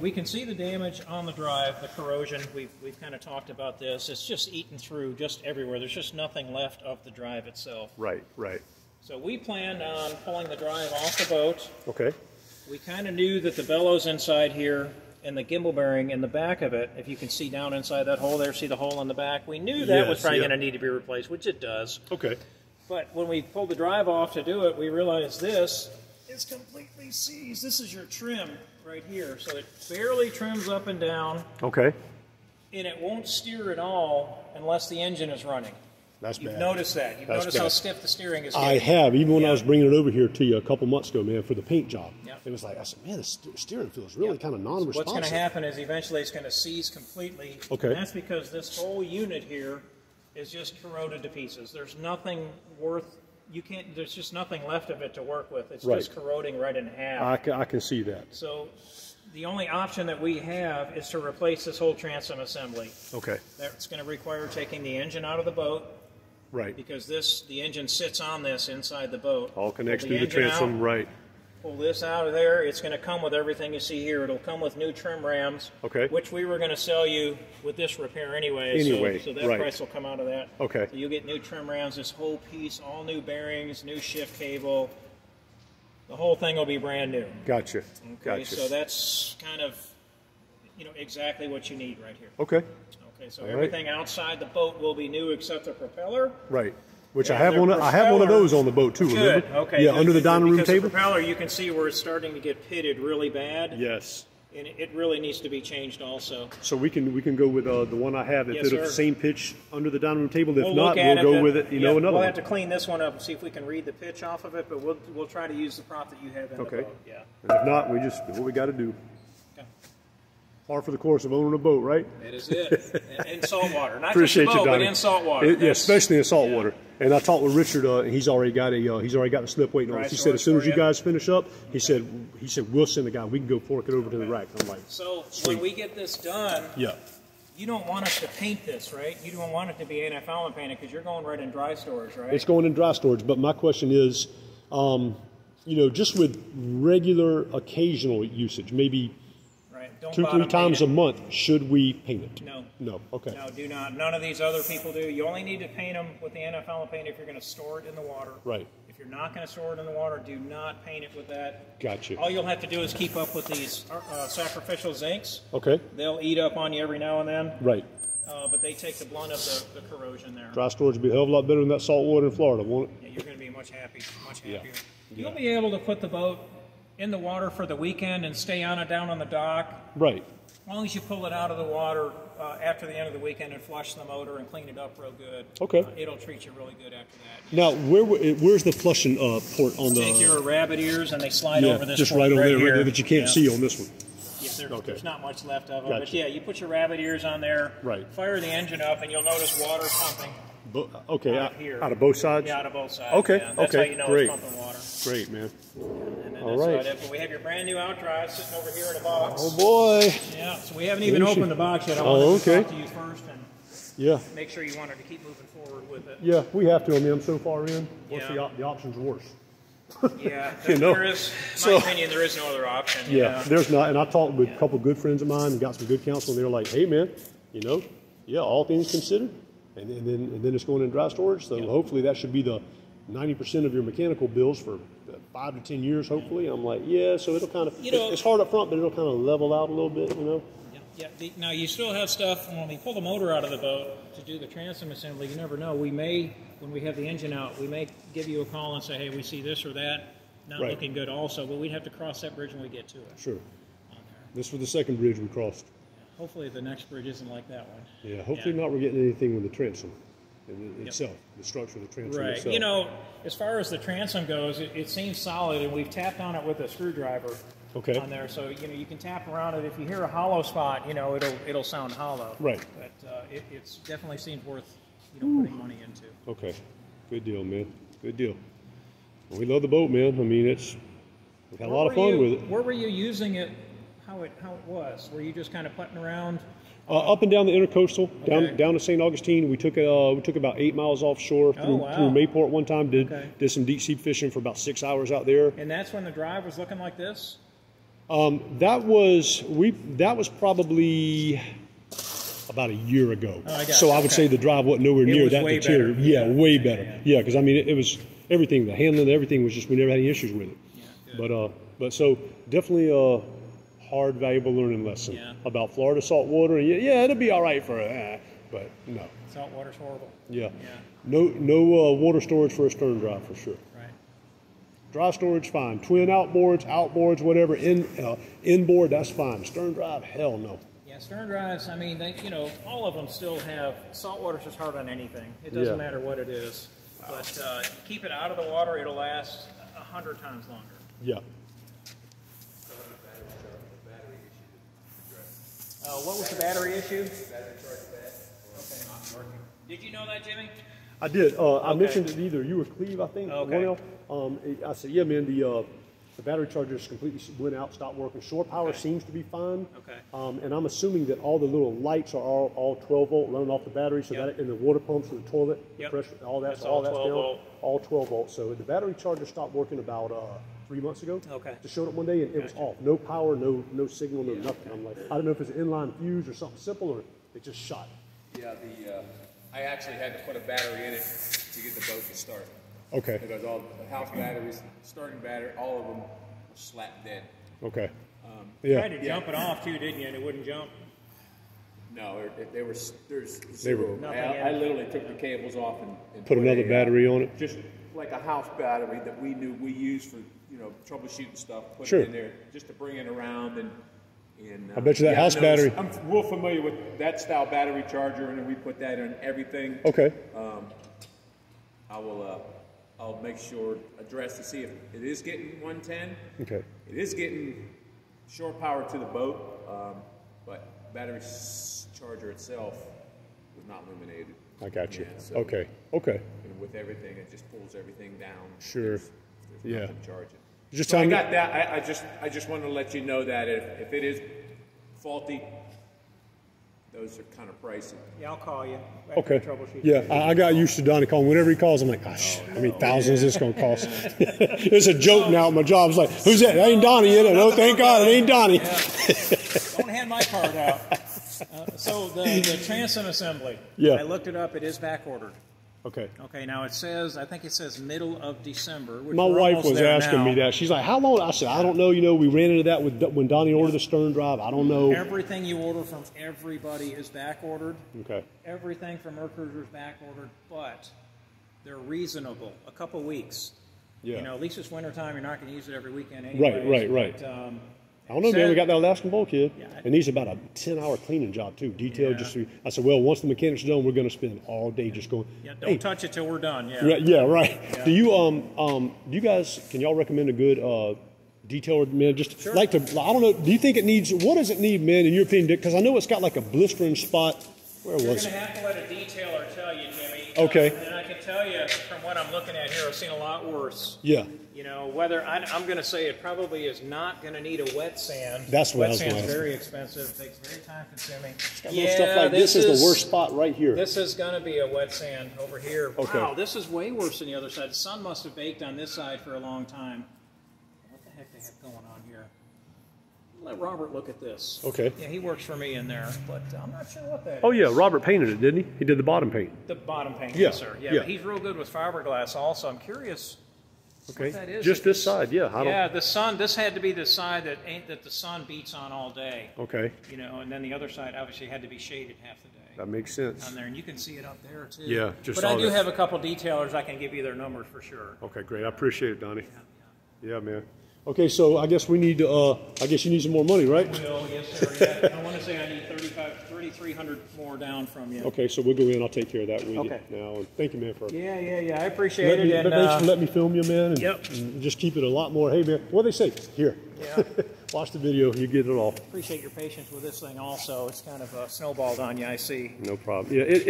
We can see the damage on the drive, the corrosion. We've kind of talked about this. It's just eaten through just everywhere. There's just nothing left of the drive itself. Right, right. So we planned on pulling the drive off the boat. Okay. We kind of knew that the bellows inside here and the gimbal bearing in the back of it, if you can see down inside that hole there, see the hole in the back? We knew that was probably going to need to be replaced, which it does. Okay. But when we pulled the drive off to do it, we realized this is completely seized. This is your trim right here. So it barely trims up and down. Okay. And it won't steer at all unless the engine is running. That's bad. You've noticed that. You've noticed how stiff the steering is. I have. Even when I was bringing it over here to you a couple months ago, man, for the paint job. Yep. It was like, I said, man, the steering feels really kind of non-responsive. What's going to happen is eventually it's going to seize completely. Okay. And that's because this whole unit here is just corroded to pieces. There's nothing worth, there's just nothing left of it to work with. It's just corroding right in half. I can see that. So the only option that we have is to replace this whole transom assembly. Okay. That's going to require taking the engine out of the boat. Right. Because the engine sits on this inside the boat. All connects through the transom, right. Pull this out of there. It's going to come with everything you see here. It'll come with new trim rams, which we were going to sell you with this repair anyway. So that price will come out of that. Okay. So you'll get new trim rams, this whole piece, all new bearings, new shift cable. The whole thing will be brand new. Gotcha. Okay, gotcha. so that's kind of, exactly what you need right here. Okay. Okay, so everything outside the boat will be new except the propeller. Right. Which I have one of those on the boat too, remember? Good. Okay. Yeah, under the dining room table. The propeller, you can see where it's starting to get pitted really bad. Yes. And it really needs to be changed also. So we can go with the one I have. If it's the same pitch under the dining room table, if not, we'll go with it. Another we'll one. have to clean this one up and see if we can read the pitch off of it. But we'll try to use the prop that you have in the boat. Yeah. And if not, we just what we got to do. Par for the course of owning a boat, right? That is it. In salt water, not Appreciate just a boat, you, but in salt water. Yeah, especially in salt water. And I talked with Richard, and he's already got the slip waiting on us. He said as soon as you guys finish up, he said we'll send the guy. We can go fork it over to the rack. I'm like, so when we get this done, you don't want us to paint this, right? You don't want it to be anti-fouling painted because you're going right in dry storage, right? It's going in dry storage. But my question is, just with regular, occasional usage, maybe 2-3 times a month, should we paint it? No. No. Okay. No, do not. None of these other people do. You only need to paint them with the anti-fouling paint if you're going to store it in the water. Right. If you're not going to store it in the water, do not paint it with that. Gotcha. All you'll have to do is keep up with these sacrificial zincs. Okay. They'll eat up on you every now and then. Right. But they take the blunt of the corrosion there. Dry storage would be a hell of a lot better than that salt water in Florida, won't it? Yeah, you're going to be much happier. You'll be able to put the boat in the water for the weekend and stay on it down on the dock. Right. As long as you pull it out of the water after the end of the weekend and flush the motor and clean it up real good. Okay. It'll treat you really good after that. Now, where's the flushing port on the... Take your rabbit ears and they slide over this just port right over there, here. right there that you can't see on this one. Yeah, there's not much left of them. Gotcha. But yeah, you put your rabbit ears on there, fire the engine up, and you'll notice water pumping. Out of both sides? Yeah, out of both sides. Okay, yeah. That's how you know it's pumping water. Great, man. And then that's about it. But we have your brand new outdrive sitting over here in a box. Oh, boy. Yeah, so we haven't even opened the box yet. I wanted to talk to you first and make sure you wanted to keep moving forward with it. Yeah, we have to. I mean, I'm so far in. What's the option's worse? Yeah, there is, in my opinion, there is no other option. Yeah, there's not. And I talked with a couple of good friends of mine and got some good counsel, and they're like, hey, man, all things considered. And then it's going in dry storage, so hopefully that should be the 90% of your mechanical bills for 5 to 10 years, hopefully. I'm like, so it'll kind of, it's hard up front, but it'll kind of level out a little bit, Yeah. Now, you still have stuff, when we pull the motor out of the boat to do the transom assembly, you never know. We may, when we have the engine out, we may give you a call and say, hey, we see this or that, not looking good also, but we'd have to cross that bridge when we get to it. Sure. This was the second bridge we crossed. Hopefully the next bridge isn't like that one. Yeah, hopefully not we're getting anything with the transom itself, the structure of the transom itself. Right. As far as the transom goes, it seems solid, and we've tapped on it with a screwdriver on there. So, you can tap around it. If you hear a hollow spot, it'll sound hollow. Right. But it definitely seems worth putting money into. Okay. Good deal, man. Good deal. Well, we love the boat, man. I mean, we've had a lot of fun with it. Where were you using it? How it was? Were you just kind of putting around? Up and down the intercoastal, down to St. Augustine. We took about 8 miles offshore through Mayport one time. Did some deep sea fishing for about 6 hours out there. And that's when the drive was looking like this? That was probably about a year ago. Oh, so I would say the drive wasn't nowhere near that deteriorated. Yeah, way better. Yeah, because I mean it was everything, the handling, everything was just, we never had any issues with it. Yeah, but so definitely a hard, valuable learning lesson about Florida saltwater. And yeah, it'll be all right for but no. Saltwater's horrible. Yeah. No water storage for a Sterndrive for sure. Right. Dry storage, fine. Twin outboards, whatever. Inboard, that's fine. Sterndrive, hell no. Yeah, Sterndrives, I mean, they, all of them still have, saltwater's just hard on anything. It doesn't matter what it is. But keep it out of the water, it'll last 100 times longer. Yeah. What was the battery issue? Did you know that, Jimmy? I did. I mentioned it either you or Cleve, I think. Okay. I said, yeah, man, the battery charger just completely went out, stopped working. Shore power seems to be fine. Okay. And I'm assuming that all the little lights are all 12 volt running off the battery, so that and the water pumps in the toilet, the pressure, all that's down, all 12 volts. So the battery charger stopped working about 3 months ago. Okay. Just showed up one day and it was off. No power, no signal, no nothing. I'm like, I don't know if it's an inline fuse or something simple or it just shot. Yeah, I actually had to put a battery in it to get the boat to start. Okay. Because all the house batteries, starting battery, all of them were slap dead. Okay. You tried to jump it off too, didn't you? And it wouldn't jump. No, there's zero. I literally took the cables off and put another battery on it. Just like a house battery that we knew we used for troubleshooting stuff. Put it in there just to bring it around and I bet you that house battery. I'm real familiar with that style battery charger, and then we put that in everything. Okay. I'll make sure address to see if it is getting 110. Okay. It is getting shore power to the boat, but battery charger itself was not illuminated. I got you. Yeah, so, okay. And with everything, it just pulls everything down. Sure. There's nothing to charge it. Just so I got that. I just wanted to let you know that if it is faulty, those are kind of pricey. Yeah, I'll call you. Okay. Yeah, I got used to Donnie calling. Whenever he calls, I'm like, gosh, how many thousands is this going to cost? It's a joke now. My job's like, who's that? It ain't Donnie, is it? No, thank God, it ain't Donnie. Don't hand my card out. So the transom assembly. I looked it up. It is back ordered. Okay. Okay. Now it says, I think it says middle of December. Which my wife was asking me that. She's like, "How long?" I said, "I don't know. We ran into that when Donnie ordered the Sterndrive. I don't know." Everything you order from everybody is back ordered. Okay. Everything from Mercury is back ordered, but they're reasonable. A couple weeks. Yeah. At least it's wintertime. You're not going to use it every weekend anyway. Right. But, I don't know, man. We got that Alaskan bulkhead. It needs about a 10-hour cleaning job too. Detailed. I said, well, once the mechanic's done, we're going to spend all day just going. Yeah, don't touch it till we're done. Yeah. Right. Yeah. Do you guys, can y'all recommend a good detailer, man? Just like to, I don't know. Do you think it needs? What does it need, man, in your opinion? Because I know it's got like a blistering spot. Where You're was it? You're going to have to let a detailer tell you, Jimmy. Okay. And I can tell you from what I'm looking at here, I've seen a lot worse. Yeah. Whether I'm going to say it probably is not going to need a wet sand. That's what I was going to ask. Wet sand's very expensive. Takes very time consuming. Stuff like this is the worst spot right here. This is going to be a wet sand over here. Okay. Wow, this is way worse than the other side. The sun must have baked on this side for a long time. What the heck they have going on here? Let Robert look at this. Okay. Yeah, he works for me in there, but I'm not sure what that is. Oh yeah, Robert painted it, didn't he? He did the bottom paint. The bottom paint, Yeah. yes, sir. Yeah, but he's real good with fiberglass also. I'm curious. Okay. What that is. Just this side, the sun. This had to be the side that the sun beats on all day. Okay. And then the other side obviously had to be shaded half the day. That makes sense. On there, and you can see it up there too. Yeah, But I do have a couple detailers. I can give you their numbers for sure. Okay, great. I appreciate it, Donnie. Yeah, man. Okay, so I guess we need to. I guess you need some more money, right? Well, yes, sir. Yeah. I want to say I need $3,300 more down from you. Okay, so we'll go in. I'll take care of that with you now. And thank you, man, for. Yeah. I appreciate it. And thanks for letting me film you, man. And just keep it a lot more. Hey, man, what do they say? Here. Yeah. Watch the video. You get it all. Appreciate your patience with this thing. Also, it's kind of snowballed on you. I see. No problem. Yeah, it